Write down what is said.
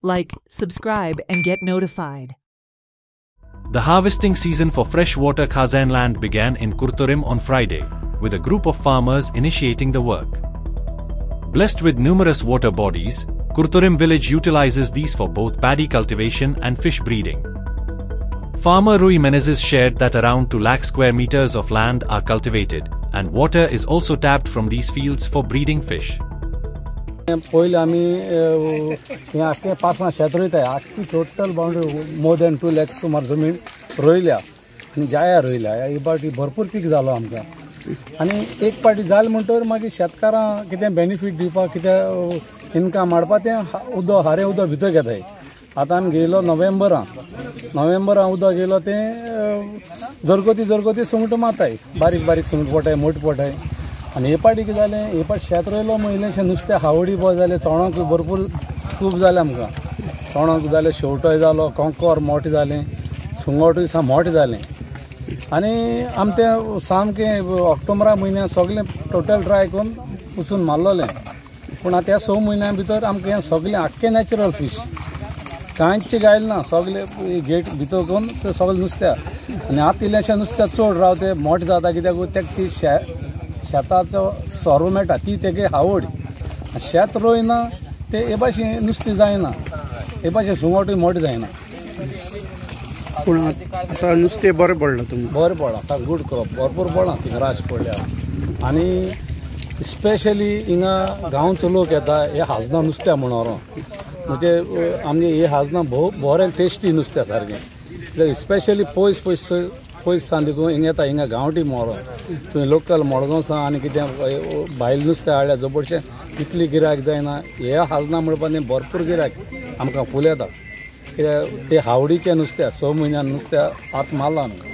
like, subscribe and get notified. The harvesting season for freshwater Khazan land began in Kurturim on Friday, with a group of farmers initiating the work. Blessed with numerous water bodies, Kurturim village utilizes these for both paddy cultivation and fish breeding. Farmer Rui Menezes shared that around 2 lakh square meters of land are cultivated, and water is also tapped from these fields for breeding fish. पहिले आम्ही हिंगा आख्खे 5 शेत रोयताय आख्खी total boundary more than 2 lakhs सुमार जमीन रोयल्या आनी जाया रोयल्या ही पाटी भरपूर पीक जालो आमकां आनी एक पाटी जालें म्हणटकर मागीर शेतकारां कितें बेनिफीट दिवपाक कितें इनकम हाडपाक तें उदक हारें उदक भितर घेताय आतां आमी गेलो नोव्हेंबरां उदक गेलो तें जरगोती सुंगटां मारताय बारीक बारीक सुंगट पोटाय मोठ पोटाय आनी हे पाटी कितें जालें हे पाटी शेत रोयलो मग इल्लेशें नुस्तें हावडी बो जालें चोणोक भरपूर खूब जालें आमकां चोणोक जालें शेवटोय जालो कोंकोर मोठें जालें सुंगटूय सा मोठें जालें आनी आमी तें सामकें ऑक्टोबरा म्हयन्याक सगळें टोटल ट्राय करून पुसून मारलोलें पूण आतां ह्या 6 म्हयन्यां भितर आमकां हें सगळें आख्खें नॅचरल फीश कांयच गायलें ना सगळें गेट भितर करून तें सगळें नुस्तें आनी आतां इल्लेशें नुस्तें चड रावता मोठें जाता कित्याक तेका ती शेताचो सोरो मेळटा ती तेगे आवड शेत रोयना ते हे भाशेन नुस्तें जायना हे भाशेन सुंगटूय मोठें जायना पूण आतां नुस्तें बरें पडलां तुमकां बरें पडला आतां गूड क्रॉप भरपूर पडला थिंगा राश पडल्या आनी स्पेशली हिंगा गांवचो लोक येता हे हाजनां नुस्तें म्हणून व्हरोन म्हणजे आमगे हे हाजनां बरें टेस्टी नुस्तें सारकें स्पेशली पयस सान देखून हिंगा येता हिंगा गांवठी मोरो तुवें लोकल मडगांव सा आनी कितें भायलें नुस्तें हाडल्या जबरशें इतली गिरायक जायना हे हाजनां म्हणपाक न्ही भरपूर गिरायक आमकां फूल येता कित्याक ते हावडीचें नुस्तें 6 म्हयन्यान नुस्तें आतां मारलां आमी